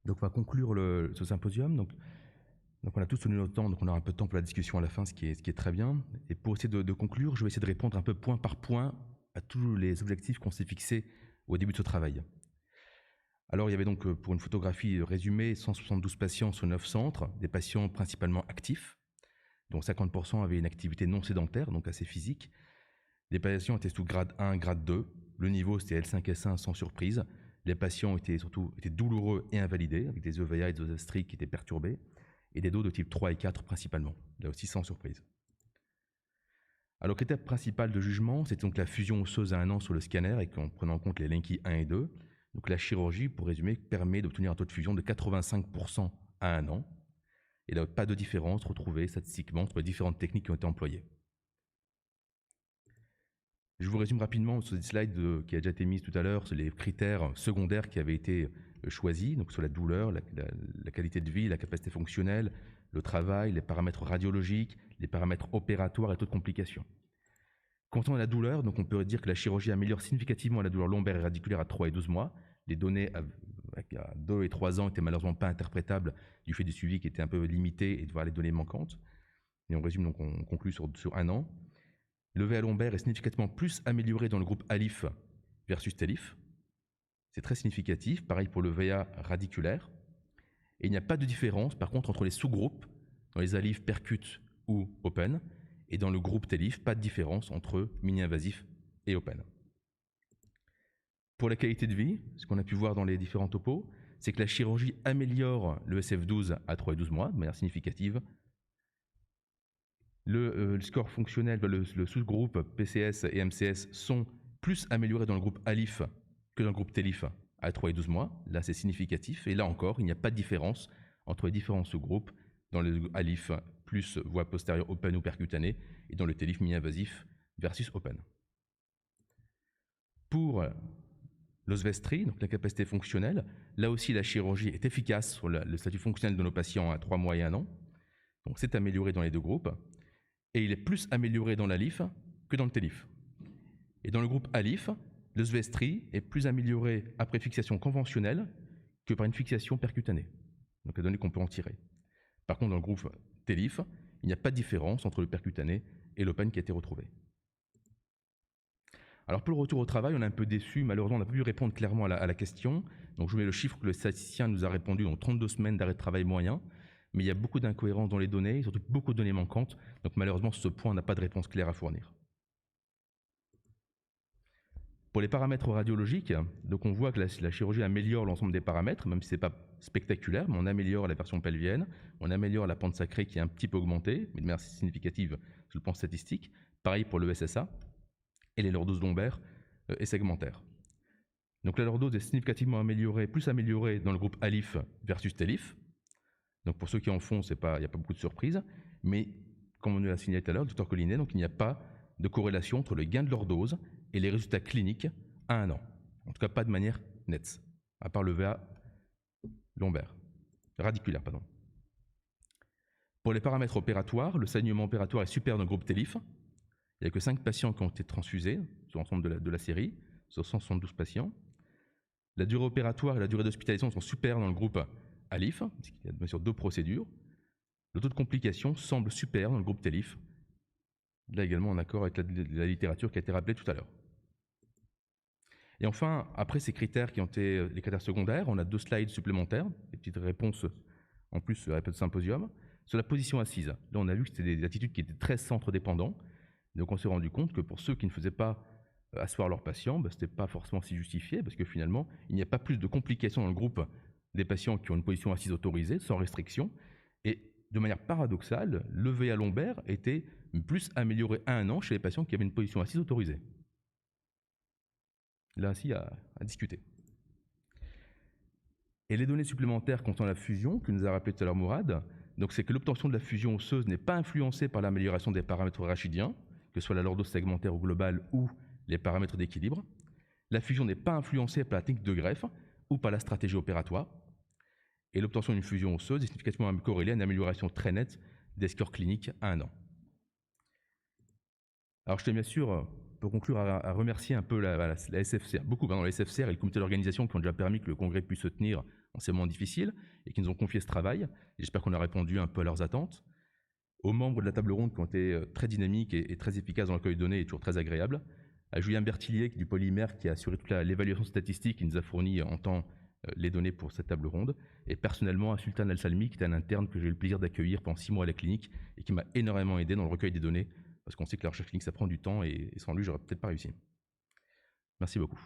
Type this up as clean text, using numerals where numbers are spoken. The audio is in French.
Donc, on va conclure ce symposium. Donc, on a tous tenu notre temps, donc on aura un peu de temps pour la discussion à la fin, ce qui est très bien. Et pour essayer de conclure, je vais essayer de répondre un peu point par point à tous les objectifs qu'on s'est fixés au début de ce travail. Alors, il y avait donc, pour une photographie résumée, 172 patients sur 9 centres, des patients principalement actifs, dont 50% avaient une activité non sédentaire, donc assez physique. Les patients étaient sous grade 1, grade 2. Le niveau, c'était L5-S1 sans surprise. Les patients étaient douloureux et invalidés, avec des EVA et des osastriques qui étaient perturbés, et des dos de type 3 et 4 principalement, là aussi sans surprise. Alors, le critère principal de jugement, c'était donc la fusion osseuse à 1 an sur le scanner, et en prenant en compte les Lenki 1 et 2. Donc, la chirurgie, pour résumer, permet d'obtenir un taux de fusion de 85% à 1 an, et il n'y a pas de différence retrouvée statistiquement entre les différentes techniques qui ont été employées. Je vous résume rapidement sur cette slide qui a déjà été mise tout à l'heure, sur les critères secondaires qui avaient été choisis, donc sur la douleur, la qualité de vie, la capacité fonctionnelle, le travail, les paramètres radiologiques, les paramètres opératoires et taux de complications. Concernant la douleur, donc on peut dire que la chirurgie améliore significativement la douleur lombaire et radiculaire à 3 et 12 mois. Les données à 2 et 3 ans étaient malheureusement pas interprétables du fait du suivi qui était un peu limité et de voir les données manquantes. Et on résume, donc on conclut sur 1 an. Le VA lombaire est significativement plus amélioré dans le groupe ALIF versus TELIF. C'est très significatif, pareil pour le VA radiculaire. Et il n'y a pas de différence, par contre, entre les sous-groupes, dans les ALIF percute ou open, et dans le groupe TELIF, pas de différence entre mini-invasif et open. Pour la qualité de vie, ce qu'on a pu voir dans les différents topos, c'est que la chirurgie améliore le SF12 à 3 et 12 mois de manière significative. Le score fonctionnel, le sous-groupe PCS et MCS sont plus améliorés dans le groupe ALIF que dans le groupe TELIF à 3 et 12 mois. Là, c'est significatif. Et là encore, il n'y a pas de différence entre les différents sous-groupes dans le ALIF plus voie postérieure open ou percutanée et dans le TELIF mini-invasif versus open. Pour l'osvestrie, donc la capacité fonctionnelle, là aussi la chirurgie est efficace sur le statut fonctionnel de nos patients à 3 mois et 1 an. Donc c'est amélioré dans les deux groupes. Et il est plus amélioré dans l'ALIF que dans le TELIF. Et dans le groupe ALIF, l'osvestrie est plus amélioré après fixation conventionnelle que par une fixation percutanée. Donc la donnée qu'on peut en tirer. Par contre, dans le groupe TELIF, il n'y a pas de différence entre le percutané et l'open qui a été retrouvé. Alors pour le retour au travail, on est un peu déçu. Malheureusement, on n'a pas pu répondre clairement à la question. Donc je vous mets le chiffre que le statisticien nous a répondu, donc 32 semaines d'arrêt de travail moyen. Mais il y a beaucoup d'incohérences dans les données, surtout beaucoup de données manquantes. Donc malheureusement, sur ce point, on n'a pas de réponse claire à fournir. Pour les paramètres radiologiques, donc on voit que la chirurgie améliore l'ensemble des paramètres, même si ce n'est pas spectaculaire, mais on améliore la version pelvienne, on améliore la pente sacrée qui est un petit peu augmentée, mais de manière significative sur le plan statistique. Pareil pour le SSA et les lordoses lombaires et segmentaires. Donc la lordose est significativement améliorée, plus améliorée dans le groupe ALIF versus TELIF. Donc pour ceux qui en font, il n'y a pas beaucoup de surprises, mais comme on nous l'a signalé tout à l'heure, le docteur Collinet, donc il n'y a pas de corrélation entre le gain de lordose et les résultats cliniques à 1 an. En tout cas, pas de manière nette, à part le VA radiculaire. Pour les paramètres opératoires, le saignement opératoire est supérieur dans le groupe TELIF. Il n'y a que 5 patients qui ont été transfusés sur l'ensemble de la série, sur 172 patients. La durée opératoire et la durée d'hospitalisation sont supérieures dans le groupe ALIF, parce qu'il y a bien sûr 2 procédures. Le taux de complications semble supérieur dans le groupe TELIF, là également en accord avec la littérature qui a été rappelée tout à l'heure. Et enfin, après ces critères qui ont été les critères secondaires, on a 2 slides supplémentaires, des petites réponses en plus sur la période de symposium. Sur la position assise, là on a vu que c'était des attitudes qui étaient très centre-dépendants. Donc on s'est rendu compte que pour ceux qui ne faisaient pas asseoir leurs patients, ce n'était pas forcément si justifié, parce que finalement, il n'y a pas plus de complications dans le groupe des patients qui ont une position assise autorisée, sans restriction. Et de manière paradoxale, le VA lombaire était plus amélioré à 1 an chez les patients qui avaient une position assise autorisée. Là aussi, à discuter. Et les données supplémentaires concernant la fusion, que nous a rappelé tout à l'heure Mourad, donc c'est que l'obtention de la fusion osseuse n'est pas influencée par l'amélioration des paramètres rachidiens, que ce soit la lordose segmentaire ou globale ou les paramètres d'équilibre. La fusion n'est pas influencée par la technique de greffe ou par la stratégie opératoire. Et l'obtention d'une fusion osseuse est significativement corrélée à une amélioration très nette des scores cliniques à 1 an. Alors je tiens bien sûr, pour conclure, à remercier un peu la SFCR, beaucoup la SFCR et le comité d'organisation qui ont déjà permis que le congrès puisse se tenir dans ces moments difficiles et qui nous ont confié ce travail. J'espère qu'on a répondu un peu à leurs attentes. Aux membres de la table ronde qui ont été très dynamiques et très efficaces dans le recueil de données et toujours très agréables. À Julien Bertillier du Polymère qui a assuré toute l'évaluation statistique, qui nous a fourni en temps les données pour cette table ronde. Et personnellement à Sultan Al-Salmi qui est un interne que j'ai eu le plaisir d'accueillir pendant 6 mois à la clinique et qui m'a énormément aidé dans le recueil des données parce qu'on sait que la recherche clinique ça prend du temps et sans lui j'aurais peut-être pas réussi. Merci beaucoup.